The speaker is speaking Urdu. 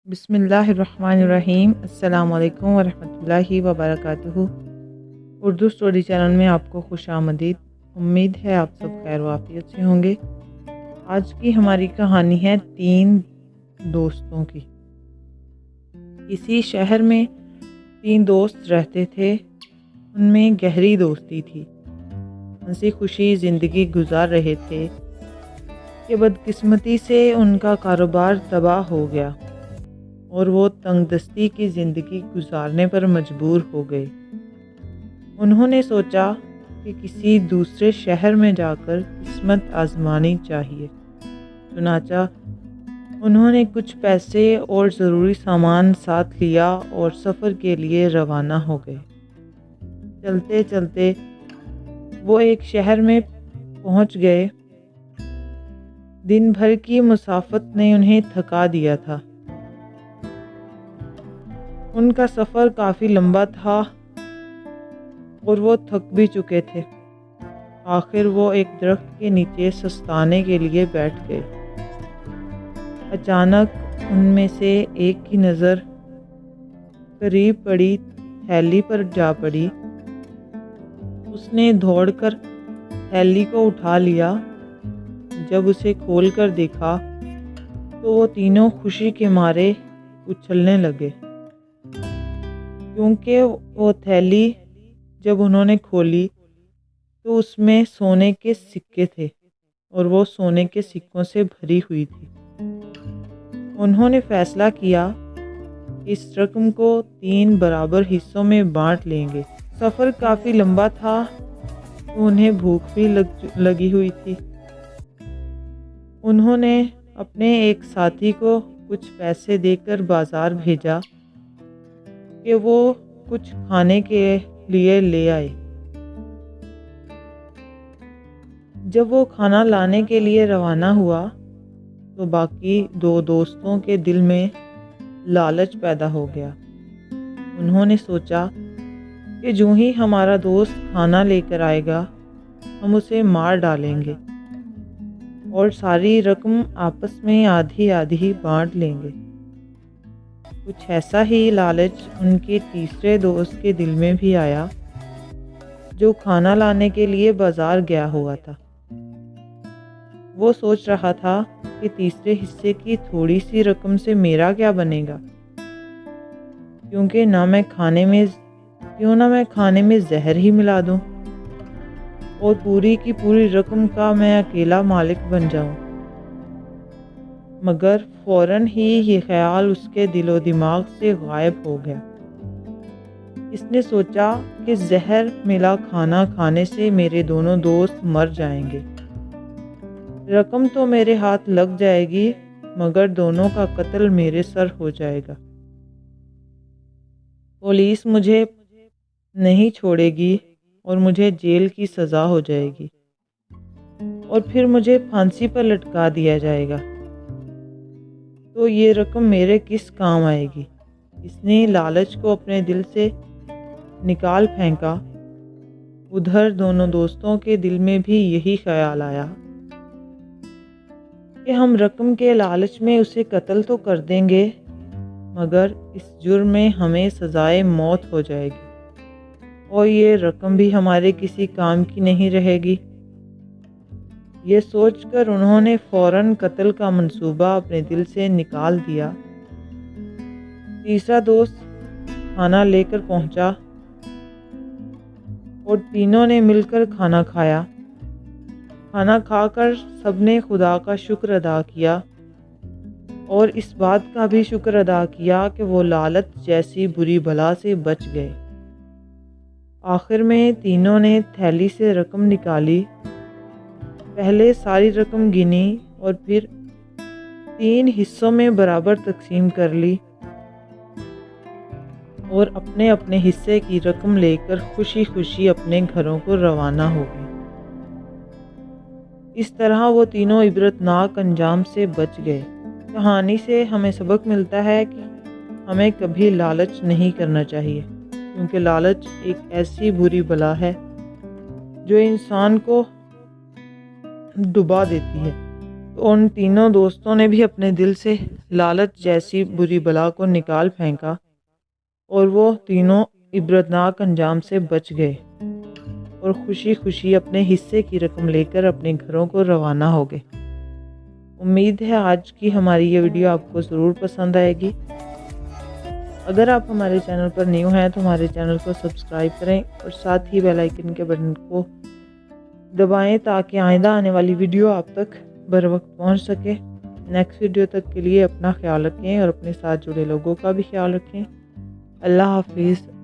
بسم اللہ الرحمن الرحیم۔ السلام علیکم ورحمۃ اللہ وبرکاتہ۔ اردو سٹوری چینل میں آپ کو خوش آمدید۔ امید ہے آپ سب خیر و عافیت سے ہوں گے۔ آج کی ہماری کہانی ہے 3 دوستوں کی۔ اسی شہر میں 3 دوست رہتے تھے۔ ان میں گہری دوستی تھی، ہنسی خوشی زندگی گزار رہے تھے کہ بدقسمتی سے ان کا کاروبار تباہ ہو گیا اور وہ تنگ دستی کی زندگی گزارنے پر مجبور ہو گئے۔ انہوں نے سوچا کہ کسی دوسرے شہر میں جا کر قسمت آزمانی چاہیے۔ چنانچہ انہوں نے کچھ پیسے اور ضروری سامان ساتھ لیا اور سفر کے لیے روانہ ہو گئے۔ چلتے چلتے وہ ایک شہر میں پہنچ گئے۔ دن بھر کی مسافت نے انہیں تھکا دیا تھا۔ ان کا سفر کافی لمبا تھا اور وہ تھک بھی چکے تھے۔ آخر وہ ایک درخت کے نیچے سستانے کے لیے بیٹھ گئے۔ اچانک ان میں سے ایک کی نظر قریب پڑی تھیلی پر جا پڑی۔ اس نے دوڑ کر تھیلی کو اٹھا لیا۔ جب اسے کھول کر دیکھا تو وہ تینوں خوشی کے مارے اچھلنے لگے، کیونکہ وہ تھیلی جب انہوں نے کھولی تو اس میں سونے کے سکے تھے اور وہ سونے کے سکوں سے بھری ہوئی تھی۔ انہوں نے فیصلہ کیا کہ اس رقم کو 3 برابر حصوں میں بانٹ لیں گے۔ سفر کافی لمبا تھا تو انہیں بھوک بھی لگی ہوئی تھی۔ انہوں نے اپنے ایک ساتھی کو کچھ پیسے دے کر بازار بھیجا کہ وہ کچھ کھانے کے لیے لے آئے۔ جب وہ کھانا لانے کے لیے روانہ ہوا تو باقی 2 دوستوں کے دل میں لالچ پیدا ہو گیا۔ انہوں نے سوچا کہ جو ہی ہمارا دوست کھانا لے کر آئے گا ہم اسے مار ڈالیں گے اور ساری رقم آپس میں آدھی آدھی بانٹ لیں گے۔ کچھ ایسا ہی لالچ ان کے تیسرے دوست کے دل میں بھی آیا، جو کھانا لانے کے لیے بازار گیا ہوا تھا۔ وہ سوچ رہا تھا کہ تیسرے حصے کی تھوڑی سی رقم سے میرا کیا بنے گا، کیوں نہ میں کھانے میں زہر ہی ملا دوں اور پوری کی پوری رقم کا میں اکیلا مالک بن جاؤں۔ مگر فوراً ہی یہ خیال اس کے دل و دماغ سے غائب ہو گیا۔ اس نے سوچا کہ زہر ملا کھانا کھانے سے میرے دونوں دوست مر جائیں گے۔ رقم تو میرے ہاتھ لگ جائے گی مگر دونوں کا قتل میرے سر ہو جائے گا۔ پولیس مجھے نہیں چھوڑے گی اور مجھے جیل کی سزا ہو جائے گی اور پھر مجھے پھانسی پر لٹکا دیا جائے گا، تو یہ رقم میرے کس کام آئے گی۔ اس نے لالچ کو اپنے دل سے نکال پھینکا۔ ادھر دونوں دوستوں کے دل میں بھی یہی خیال آیا کہ ہم رقم کے لالچ میں اسے قتل تو کر دیں گے مگر اس جرم میں ہمیں سزائے موت ہو جائے گی اور یہ رقم بھی ہمارے کسی کام کی نہیں رہے گی۔ یہ سوچ کر انہوں نے فوراً قتل کا منصوبہ اپنے دل سے نکال دیا۔ تیسرا دوست کھانا لے کر پہنچا اور تینوں نے مل کر کھانا کھایا۔ کھانا کھا کر سب نے خدا کا شکر ادا کیا اور اس بات کا بھی شکر ادا کیا کہ وہ لالچ جیسی بری بلا سے بچ گئے۔ آخر میں تینوں نے تھیلی سے رقم نکالی، پہلے ساری رقم گنی اور پھر 3 حصوں میں برابر تقسیم کر لی اور اپنے اپنے حصے کی رقم لے کر خوشی خوشی اپنے گھروں کو روانہ ہو گئے۔ اس طرح وہ تینوں عبرتناک انجام سے بچ گئے۔ کہانی سے ہمیں سبق ملتا ہے کہ ہمیں کبھی لالچ نہیں کرنا چاہیے، کیونکہ لالچ ایک ایسی بری بلا ہے جو انسان کو ڈبا دیتی ہے۔ ان تینوں دوستوں نے بھی اپنے دل سے لالچ جیسی بری بلا کو نکال پھینکا اور وہ تینوں عبرتناک انجام سے بچ گئے اور خوشی خوشی اپنے حصے کی رقم لے کر اپنے گھروں کو روانہ ہو گئے۔ امید ہے آج کی ہماری یہ ویڈیو آپ کو ضرور پسند آئے گی۔ اگر آپ ہمارے چینل پر نیو ہیں تو ہمارے چینل کو سبسکرائب کریں اور ساتھ ہی بیل آئیکن کے بٹن کو دبائیں تاکہ آئندہ آنے والی ویڈیو آپ تک بر وقت پہنچ سکے۔ نیکسٹ ویڈیو تک کے لیے اپنا خیال رکھیں اور اپنے ساتھ جڑے لوگوں کا بھی خیال رکھیں۔ اللہ حافظ۔